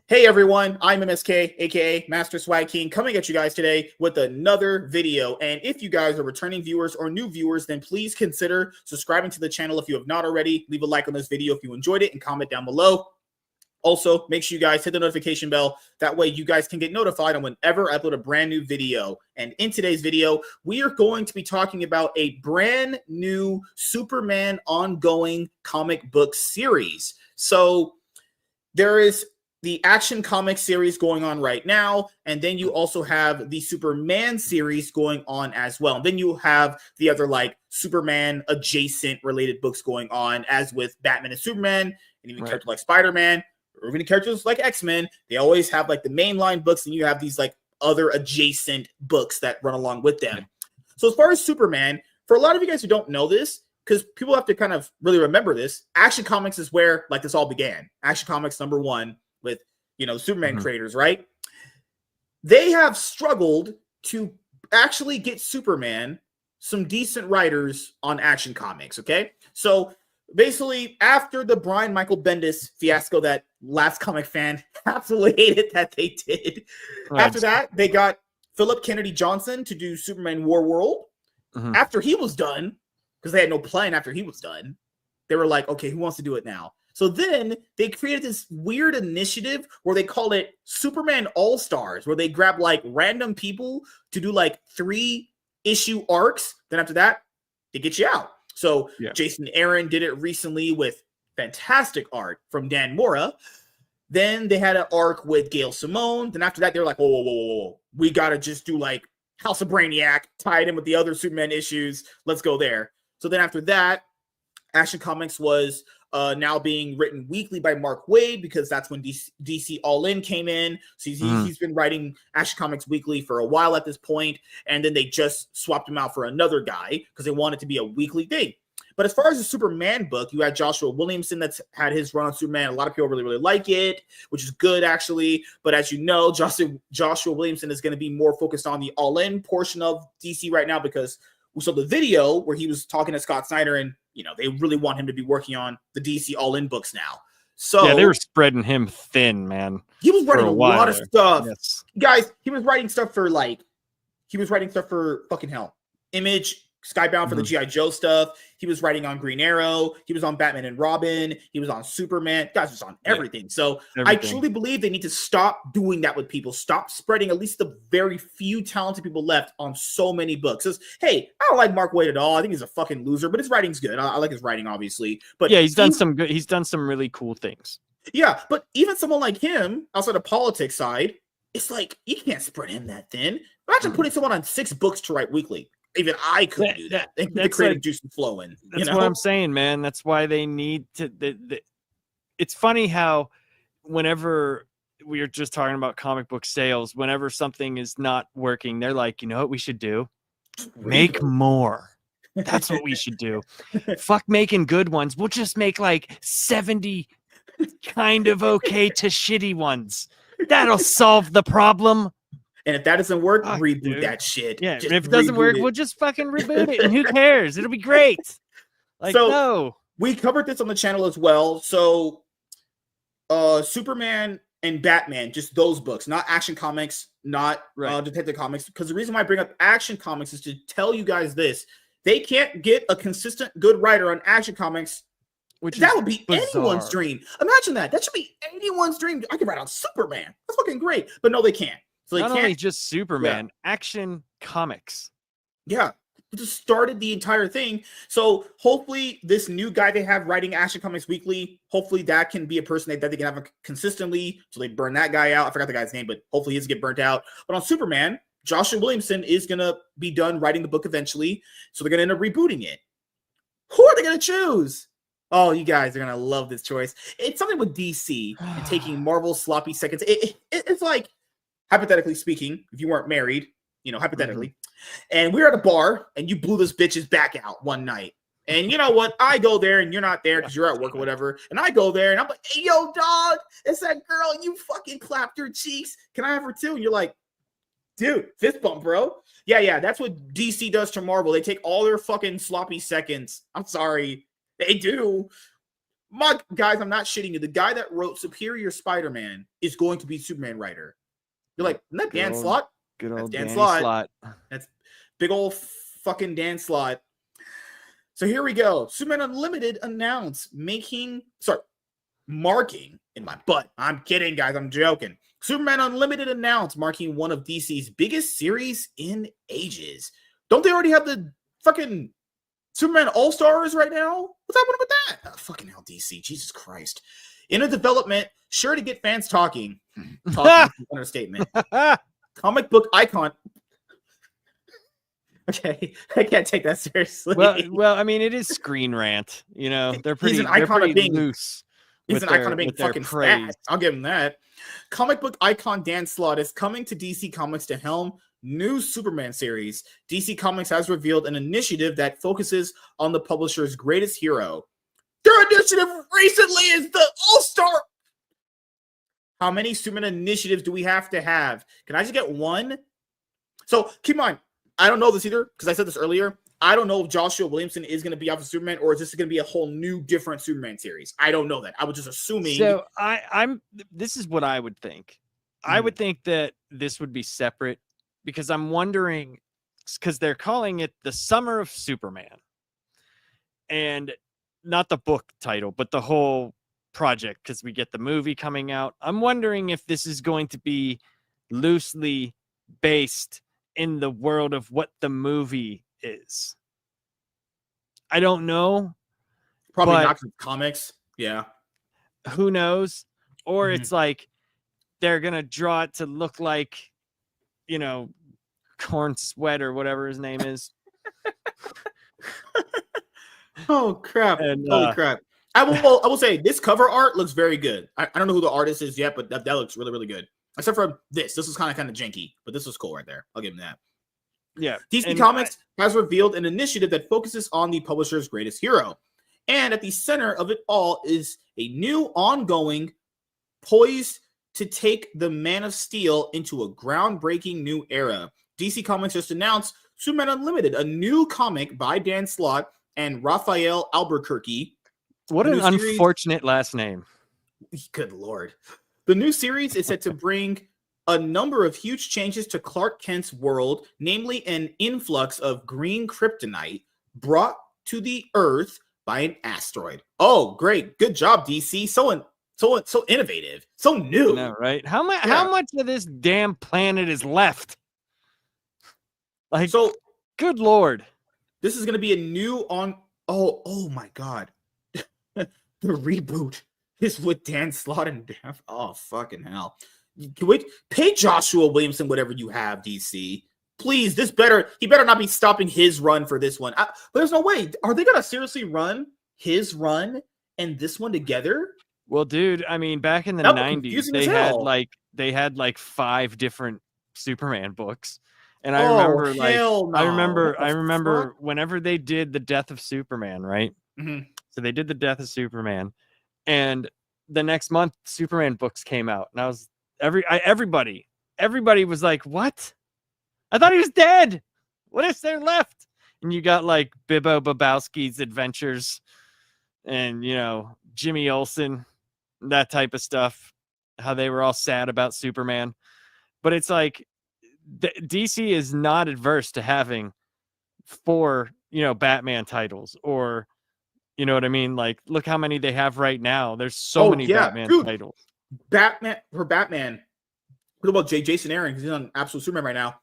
Hey everyone, I'm MSK, aka Master Swag King, coming at you guys today with another video. And if you guys are returning viewers or new viewers, then please consider subscribing to the channel if you have not already. Leave a like on this video if you enjoyed it and comment down below. Also, make sure you guys hit the notification bell. That way you guys can get notified on whenever I upload a brand new video. And in today's video, we are going to be talking about a brand new Superman ongoing comic book series. So there is the Action Comics series going on right now, and then you also have the Superman series going on as well. And then you have the other like Superman adjacent related books going on, as with Batman and Superman, and even characters like Spider-Man, or even characters like X-Men. They always have like the mainline books, and you have these like other adjacent books that run along with them. So as far as Superman, for a lot of you guys who don't know this, because people have to kind of really remember this, Action Comics is where like this all began. Action Comics #1 with, you know, Superman creators, right? They have struggled to actually get Superman some decent writers on Action Comics, okay? So basically, after the Brian Michael Bendis fiasco that Last Comic Fan absolutely hated that they did, after that, they got Philip Kennedy Johnson to do Superman War World. After he was done, because they had no plan after he was done, they were like, okay, who wants to do it now? So then they created this weird initiative where they called it Superman All-Stars, where they grab like random people to do like 3-issue arcs. Then after that, they get you out. So Jason Aaron did it recently with fantastic art from Dan Mora. Then they had an arc with Gail Simone. Then after that, they were like, whoa. We got to just do like House of Brainiac, tie it in with the other Superman issues. Let's go there. So then after that, Action Comics was now being written weekly by Mark Waid, because that's when DC All In came in. So he's been writing Action Comics weekly for a while at this point, and then they just swapped him out for another guy because they wanted it to be a weekly thing. But as far as the Superman book, you had Joshua Williamson that's had his run on Superman. A lot of people really like it, which is good actually. But as you know, Joshua Williamson is going to be more focused on the All In portion of DC right now, because we saw the video where he was talking to Scott Snyder, and you know, they really want him to be working on the DC All In books now. So yeah, they were spreading him thin, man. He was writing a lot of stuff. Yes. Guys, he was writing stuff for fucking hell. Image, Skybound for the G.I. Joe stuff. He was writing on Green Arrow. He was on Batman and Robin. He was on Superman. Guys, was on everything. So I truly believe they need to stop doing that with people. Stop spreading at least the very few talented people left on so many books. Because, hey, I don't like Mark Waid at all. I think he's a fucking loser, but his writing's good. I like his writing, obviously. But yeah, he's done some good. He's done some really cool things. Yeah, but even someone like him, outside of politics side, it's like you can't spread him that thin. Imagine putting someone on 6 books to write weekly. Even I couldn't do that. The creative juice and flowing. That's what I'm saying, man. That's why they need to. It's funny how whenever we are just talking about comic book sales, whenever something is not working, they're like, you know what we should do? Make more. That's what we should do. Fuck making good ones. We'll just make like 70 kind of okay to shitty ones. That'll solve the problem. And if that doesn't work, reboot that shit. Yeah, if it doesn't work, we'll just fucking reboot it. And who cares? It'll be great. Like, so, no. We covered this on the channel as well. So, Superman and Batman, just those books, not Action Comics, not Detective Comics. Because the reason why I bring up Action Comics is to tell you guys this. They can't get a consistent good writer on Action Comics. That would be anyone's dream. Imagine that. That should be anyone's dream. I could write on Superman. That's fucking great. But no, they can't. So not only just Superman, Action Comics. Yeah, just started the entire thing. So hopefully this new guy they have writing Action Comics weekly, hopefully that can be a person that they can have consistently, so they burn that guy out. I forgot the guy's name, but hopefully he doesn't get burnt out. But on Superman, Joshua Williamson is going to be done writing the book eventually, so they're going to end up rebooting it. Who are they going to choose? Oh, you guys are going to love this choice. It's something with DC and taking Marvel's sloppy seconds. It's like, hypothetically speaking, if you weren't married, you know, hypothetically, and we were at a bar and you blew this bitch's back out one night. And you know what? I go there and you're not there because you're at work or whatever. And I go there and I'm like, hey, yo, dog, it's that girl. And you fucking clapped her cheeks. Can I have her too? And you're like, dude, fist bump, bro. Yeah. That's what DC does to Marvel. They take all their fucking sloppy seconds. I'm sorry. They do. Guys, I'm not shitting you. The guy that wrote Superior Spider-Man is going to be Superman writer. You're like, isn't that Dan Slott? Good That's old Dan Danny Slott. Slott. That's big old fucking Dan Slott. So here we go. Superman Unlimited announced marking in my butt. I'm kidding, guys. I'm joking. Superman Unlimited announced marking one of DC's biggest series in ages. Don't they already have the fucking Superman All-Stars right now? What's happening with that? Oh, fucking hell, DC. Jesus Christ. In a development, sure to get fans talking. Talking is an understatement. Comic book icon. Okay, I can't take that seriously. Well, I mean, it is Screen Rant. You know, they're pretty loose. He's an icon of being fucking fat. I'll give him that. Comic book icon Dan Slott is coming to DC Comics to helm new Superman series. DC Comics has revealed an initiative that focuses on the publisher's greatest hero. Their initiative recently is the All-Star. How many Superman initiatives do we have to have? Can I just get one? So keep in mind, I don't know this either because I said this earlier. I don't know if Joshua Williamson is going to be off of Superman or is this going to be a whole new different Superman series. I don't know that. I was just assuming. So this is what I would think. I would think that this would be separate because I'm wondering, because they're calling it the Summer of Superman, and not the book title, but the whole project, because we get the movie coming out. I'm wondering if this is going to be loosely based in the world of what the movie is. I don't know. Probably not comics. Yeah. Who knows? Or it's like they're gonna draw it to look like, you know, Corn Sweat or whatever his name is. Oh crap! Holy crap! I will say this cover art looks very good. I don't know who the artist is yet, but that looks really, really good. Except for this. This was kind of janky, but this was cool right there. I'll give him that. Yeah. DC Comics has revealed an initiative that focuses on the publisher's greatest hero. And at the center of it all is a new ongoing poised to take the Man of Steel into a groundbreaking new era. DC Comics just announced Superman Unlimited, a new comic by Dan Slott and Raphael Albuquerque. What an unfortunate last name. Good Lord. The new series is set to bring a number of huge changes to Clark Kent's world, namely an influx of green kryptonite brought to the Earth by an asteroid. Oh, great. Good job, DC. So innovative. So new. No, right? How much of this damn planet is left? Like, so good Lord. This is going to be a new oh my God. The reboot is with Dan Slott and Dan. Oh, fucking hell. Wait, pay Joshua Williamson whatever you have, DC. Please, he better not be stopping his run for this one. But there's no way. Are they going to seriously run his run and this one together? Well, dude, I mean, back in the 90s, they had like 5 different Superman books. And I remember whenever they did the Death of Superman, right? Mm-hmm. So they did the Death of Superman, and the next month Superman books came out, and I was everybody was like, "What? I thought he was dead. What is there left?" And you got like Bibbo Babowski's adventures, and Jimmy Olsen, that type of stuff. How they were all sad about Superman, but it's like DC is not adverse to having 4, Batman titles, or you know what I mean? Like, look how many they have right now. There's so many Batman titles. Batman. What about Jason Aaron? Because he's on Absolute Superman right now.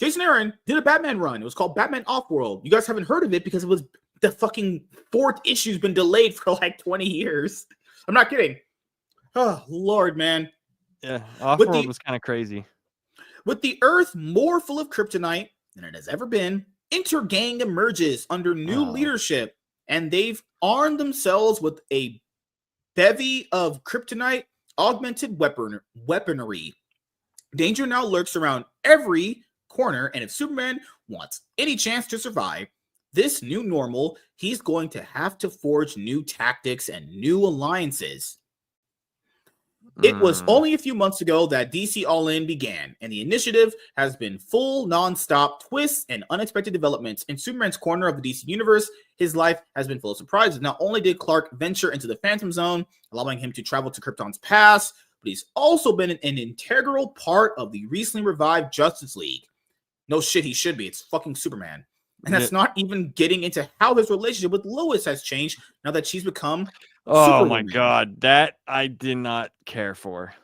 Jason Aaron did a Batman run. It was called Batman Offworld. You guys haven't heard of it because it was the fucking 4th issue's been delayed for like 20 years. I'm not kidding. Oh, Lord, man. Yeah, Offworld was kind of crazy. With the Earth more full of kryptonite than it has ever been, Intergang emerges under new leadership, and they've armed themselves with a bevy of kryptonite augmented weaponry. Danger now lurks around every corner, and if Superman wants any chance to survive this new normal, he's going to have to forge new tactics and new alliances. It was only a few months ago that DC All In began, and the initiative has been full, non-stop twists and unexpected developments. In Superman's corner of the DC universe, his life has been full of surprises. Not only did Clark venture into the Phantom Zone, allowing him to travel to Krypton's past, but he's also been an integral part of the recently revived Justice League. No shit, he should be. It's fucking Superman. And that's not even getting into how his relationship with Lois has changed now that she's become Superwoman. My God, that I did not care for.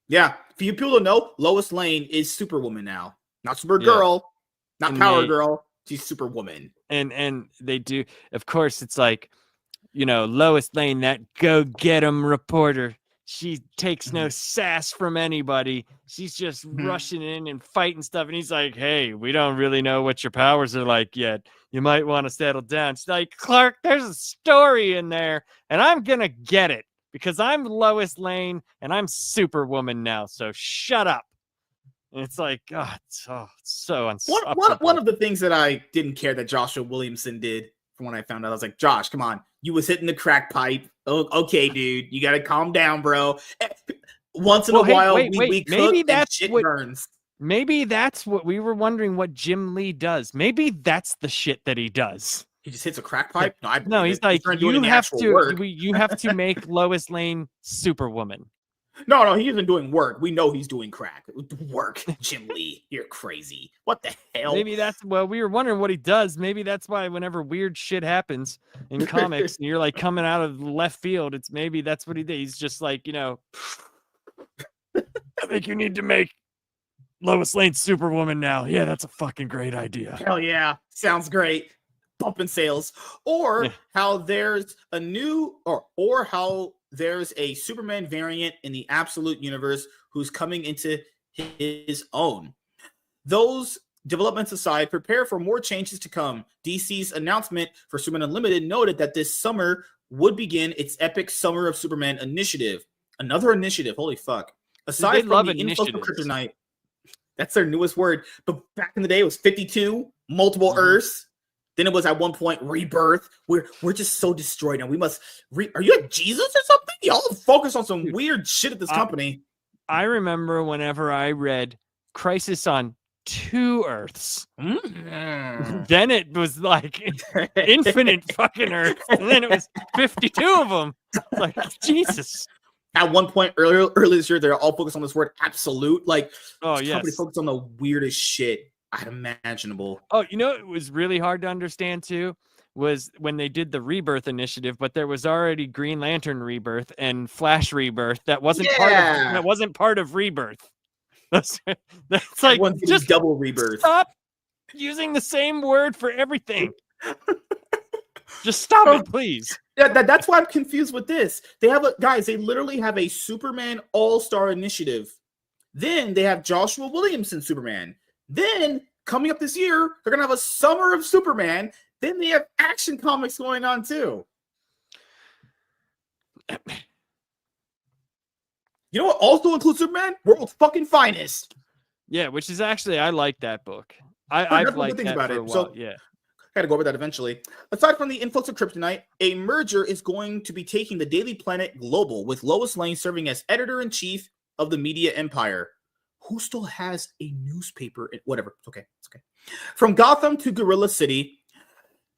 Yeah, for you people to know, Lois Lane is Superwoman now. Not Supergirl, not Power Girl. She's Superwoman. And they do, of course, it's like, Lois Lane, that go-get-'em reporter. She takes no sass from anybody. She's just rushing in and fighting stuff. And he's like, hey, we don't really know what your powers are like yet. You might want to settle down. She's like, Clark, there's a story in there, and I'm going to get it because I'm Lois Lane and I'm Superwoman now. So shut up. And it's like, God, so one of the things that I didn't care that Joshua Williamson did from when I found out, I was like, Josh, come on. You was hitting the crack pipe. Oh, okay, dude. You got to calm down, bro. Once in a while, we maybe cook that's and shit what burns. Maybe that's what we were wondering what Jim Lee does. Maybe that's the shit that he does. He just hits a crack pipe? No, he's like, you have to make Lois Lane Superwoman. No, he isn't doing work. We know he's doing crack. Work, Jim Lee. You're crazy. What the hell? Maybe we were wondering what he does. Maybe that's why whenever weird shit happens in comics and you're like coming out of left field, maybe that's what he did. He's just like, I think you need to make Lois Lane Superwoman now. Yeah, that's a fucking great idea. Hell yeah. Sounds great. Bumping sales. Or how there's a new or how there's a Superman variant in the Absolute Universe who's coming into his own. Those developments aside, prepare for more changes to come. DC's announcement for Superman Unlimited noted that this summer would begin its epic Summer of Superman initiative. Another initiative. Holy fuck. Aside from the influx of Kryptonite, that's their newest word. But back in the day, it was 52, multiple Earths. Then it was at one point rebirth. We're just so destroyed now. We must. Are you like Jesus or something? Y'all focus on some weird shit at this company. I remember whenever I read Crisis on 2 Earths. Then it was like infinite fucking Earths, and then it was 52 of them. Like Jesus. At one point earlier this year, they're all focused on this word absolute. Like, company focused on the weirdest shit unimaginable. Oh, it was really hard to understand too was when they did the Rebirth initiative, but there was already Green Lantern Rebirth and Flash Rebirth that wasn't part of Rebirth. That's like just double rebirth. Stop using the same word for everything. Just stop it, please. That's why I'm confused with this. They literally have a Superman All-Star initiative. Then they have Joshua Williamson Superman. Then, coming up this year, they're going to have a Summer of Superman. Then they have Action Comics going on, too. You know what also includes Superman? World's Fucking Finest. Yeah, which is actually, I like that book. I've liked that for a while. So, I got to go over that eventually. Aside from the influx of Kryptonite, a merger is going to be taking the Daily Planet global, with Lois Lane serving as editor-in-chief of the media empire. Who still has a newspaper? Whatever. It's okay. From Gotham to Gorilla City,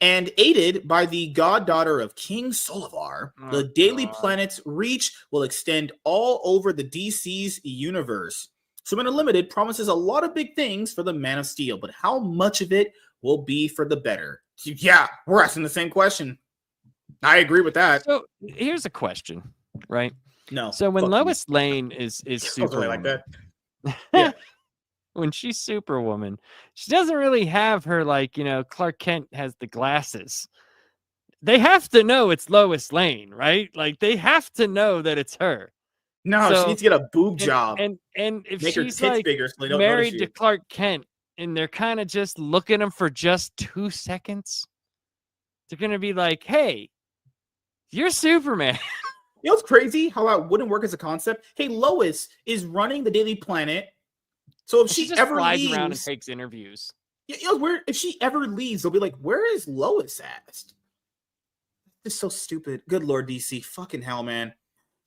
and aided by the goddaughter of King Solivar, the Daily Planet's reach will extend all over the DC's universe. Superman Unlimited promises a lot of big things for the Man of Steel, but how much of it will be for the better? Yeah, we're asking the same question. I agree with that. So here's a question, right? No. So when Lois Lane is Superwoman, like that. Yeah. When she's Superwoman, she doesn't really have her Clark Kent has the glasses. They have to know it's Lois Lane, right? Like they have to know that it's her. No, she needs to get a boob job. And if make she's her tits bigger so they don't married to Clark Kent and they're kind of just looking at him for just 2 seconds, they're gonna be like, "Hey, you're Superman." You know what's crazy? How that wouldn't work as a concept? Hey, Lois is running the Daily Planet. So if she just ever flies leaves, around and takes interviews. If she ever leaves, they'll be like, "Where is Lois at?" It's so stupid. Good Lord, DC. Fucking hell, man.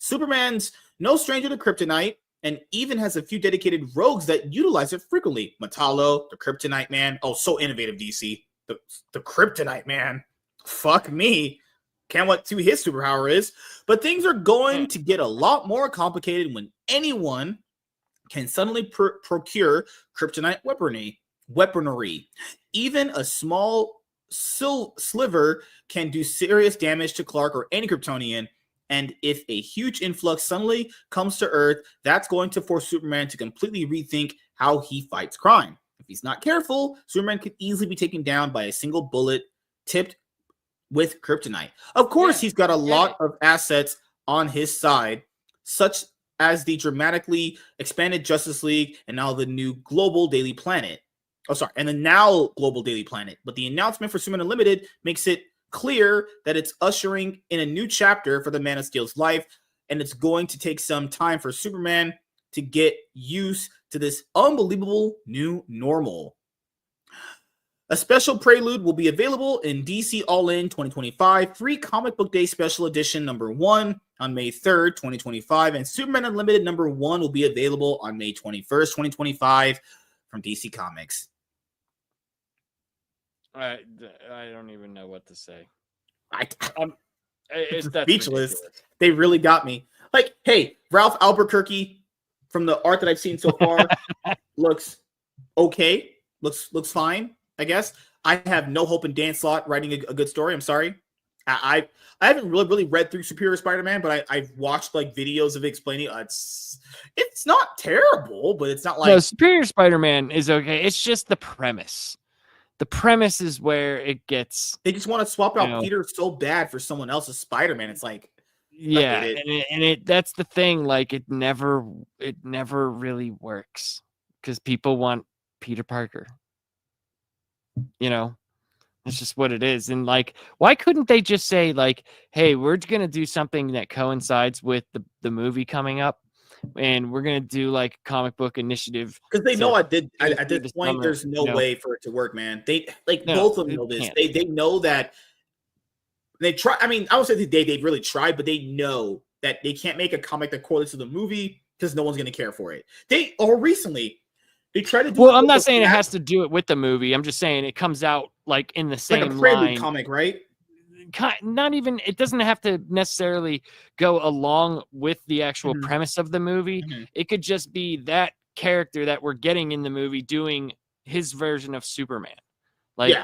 Superman's no stranger to kryptonite and even has a few dedicated rogues that utilize it frequently. Metallo, the Kryptonite Man. Oh, so innovative, DC. The Kryptonite Man. Fuck me. Can't what to his superpower is. But things are going to get a lot more complicated when anyone can suddenly procure kryptonite weaponry. Even a small sliver can do serious damage to Clark or any Kryptonian. And if a huge influx suddenly comes to Earth, that's going to force Superman to completely rethink how he fights crime. If he's not careful, Superman could easily be taken down by a single bullet tipped with kryptonite. Of course, he's got a lot of assets on his side, such as the dramatically expanded Justice League and now the new Global Daily Planet. And the now Global Daily Planet. But the announcement for Superman Unlimited makes it clear that it's ushering in a new chapter for the Man of Steel's life, and it's going to take some time for Superman to get used to this unbelievable new normal. A special prelude will be available in DC All In 2025, Free Comic Book Day Special Edition number 1 on May 3rd, 2025, and Superman Unlimited number 1 will be available on May 21st, 2025 from DC Comics. I don't even know what to say. It's speechless. They really got me. Like, hey, Ralph Albuquerque, from the art that I've seen so far, looks okay. Looks fine, I guess. I have no hope in Dan Slott writing a good story. I'm sorry. I haven't really read through Superior Spider-Man, but I've watched like videos of explaining. It's not terrible, but it's not like Superior Spider-Man is okay. It's just the premise. The premise is where it gets. They just want to swap out Peter so bad for someone else's Spider-Man. It's like, that's the thing. Like it never really works because people want Peter Parker. It's just what it is. And like, why couldn't they just say like, hey, we're gonna do something that coincides with the movie coming up, and we're gonna do like comic book initiative, because they know at this point there's no way for it to work, man. They both of them know this. They know that they try. I mean, I would say they really tried, but they know that they can't make a comic that correlates to the movie because no one's gonna care for it. They tried to do. Well, I'm not saying it has to do it with the movie. I'm just saying it comes out like in the same like a prelude line. comic, right? Not even. It doesn't have to necessarily go along with the actual premise of the movie. It could just be that character that we're getting in the movie doing his version of Superman, like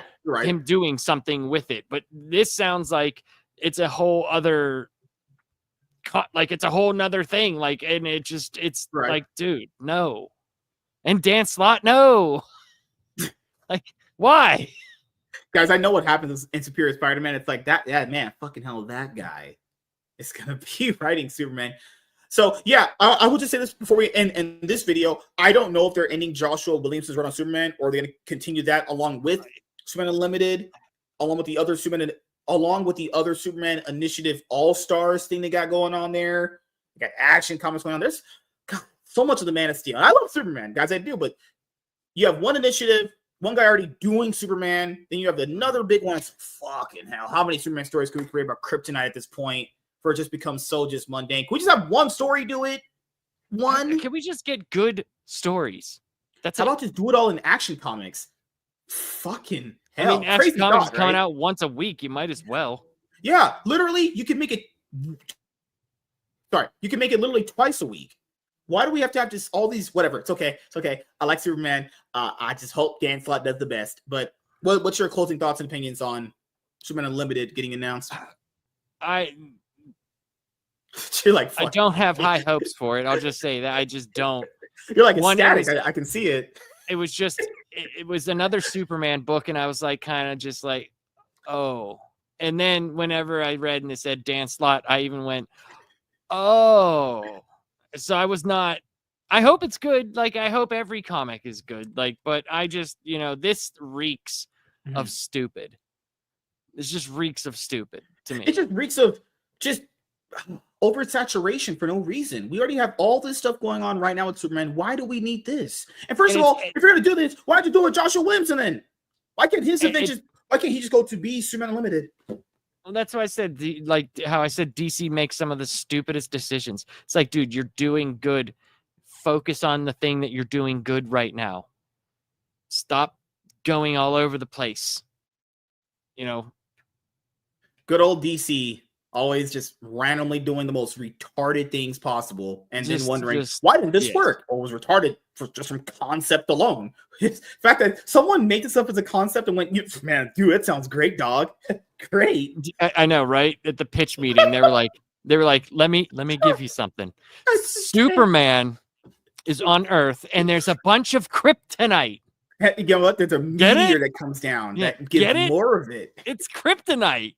him doing something with it. But this sounds like it's a whole other. Like it's a whole nother thing. Like, and it's like, dude, no. And Dan Slott, no. Like, why? Guys, I know what happens in Superior Spider-Man. It's like that, man, fucking hell, that guy is going to be writing Superman. So, I will just say this before we end this video. I don't know if they're ending Joshua Williamson's run on Superman, or they're going to continue that along with Superman Unlimited, along with the other Superman Initiative All-Stars thing they got going on there. They got Action Comics going on. There's so much of the Man of Steel. And I love Superman, guys, I do, but you have one initiative, one guy already doing Superman, then you have another big one. It's fucking hell. How many Superman stories can we create about kryptonite at this point for it just becomes so just mundane? Can we just have one story do it? One? Can we just get good stories? How about just do it all in Action Comics? Fucking hell. I mean, Action Comics is coming out once a week. You might as well. Yeah, literally, you can make it. Sorry, you can make it literally twice a week. Why do we have to have just all these, whatever? It's okay. I like Superman. I just hope Dan Slott does the best. But what's your closing thoughts and opinions on Superman Unlimited getting announced? You're like, I don't have high hopes for it. I'll just say that I just don't. You're like ecstatic. I can see it. It was just, it was another Superman book, and I was like, kind of just like, oh. And then whenever I read and it said Dan Slott, I even went, oh. So I was not, I hope it's good. Like, I hope every comic is good. Like, but I just, this reeks of stupid. This just reeks of stupid to me. It just reeks of just oversaturation for no reason. We already have all this stuff going on right now with Superman. Why do we need this? And first of all, if you're going to do this, why don't you do it with Joshua Williamson then? Why can't he just go to be Superman Unlimited? Well, that's why I said, like how I said DC makes some of the stupidest decisions. It's like, dude, you're doing good. Focus on the thing that you're doing good right now. Stop going all over the place. You know, Good old DC, always just randomly doing the most retarded things possible, and then wondering why didn't this work, or was retarded just from concept alone. It's the fact that someone made this up as a concept and went, "Man, dude, that sounds great, dog." Great. I know, right? At the pitch meeting, they were like, let me give you something. Superman is on Earth, and there's a bunch of kryptonite. You know what? There's a meteor that comes down that gives more of it. It's kryptonite.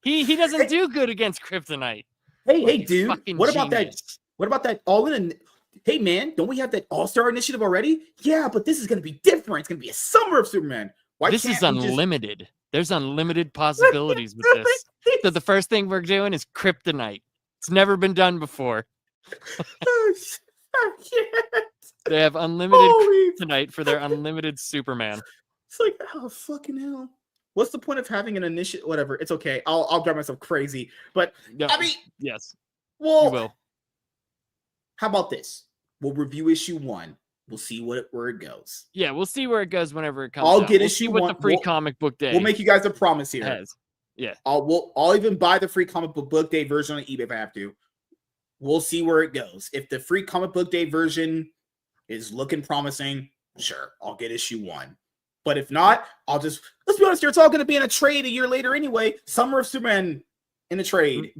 He doesn't do good against kryptonite. Hey, dude. What about that? What about that all-in? Hey, man, don't we have that All-Star Initiative already? Yeah, but this is going to be different. It's going to be a summer of Superman. Why this is unlimited. There's unlimited possibilities with this. So the first thing we're doing is kryptonite. It's never been done before. They have unlimited kryptonite for their unlimited Superman. It's like, oh, fucking hell. What's the point of having an initiative? Whatever. It's okay. I'll drive myself crazy. But, I mean. Yes. Well, you will. How about this? We'll review issue 1. We'll see where it goes. Yeah, we'll see where it goes whenever it comes I'll out. get we'll issue see what 1. The free comic book day. We'll make you guys a promise here. Has. Yeah. I'll even buy the free comic book day version on eBay if I have to. We'll see where it goes. If the free comic book day version is looking promising, sure, I'll get issue 1. But if not, let's be honest here, it's all going to be in a trade a year later anyway. Summer of Superman in a trade.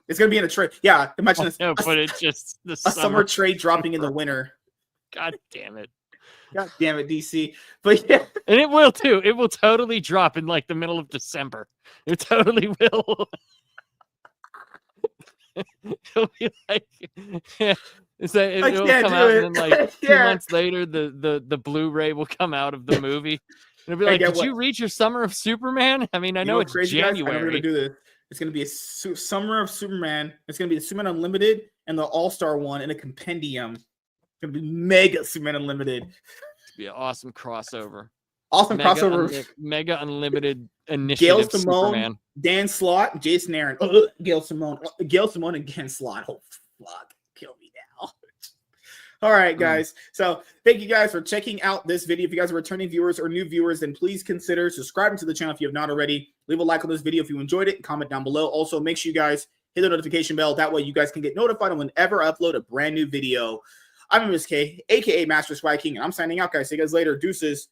It's going to be in a trade. Yeah, imagine this. No, but it's just a summer trade dropping in the winter. God damn it. God damn it, DC. But yeah. And it will too. It will totally drop in like the middle of December. It totally will. It'll be like it'll come out and then like 2 months later the Blu-ray will come out of the movie. It'll be like, did you read your Summer of Superman? I mean, I know it's January. Guys, I know we're gonna do this. It's gonna be a Summer of Superman. It's gonna be the Superman Unlimited and the All-Star one in a compendium. It's gonna be mega Superman Unlimited. It'll be an awesome crossover. Awesome crossover. Mega Unlimited Initiative. Gail Simone, Superman. Dan Slott, Jason Aaron. Gail Simone and again Slott. Oh fuck, kill me now. All right, guys. So thank you guys for checking out this video. If you guys are returning viewers or new viewers, then please consider subscribing to the channel if you have not already. Leave a like on this video if you enjoyed it and comment down below. Also, make sure you guys hit the notification bell. That way you guys can get notified whenever I upload a brand new video. I'm MSK, aka Master Swag King, and I'm signing out, guys. See you guys later. Deuces.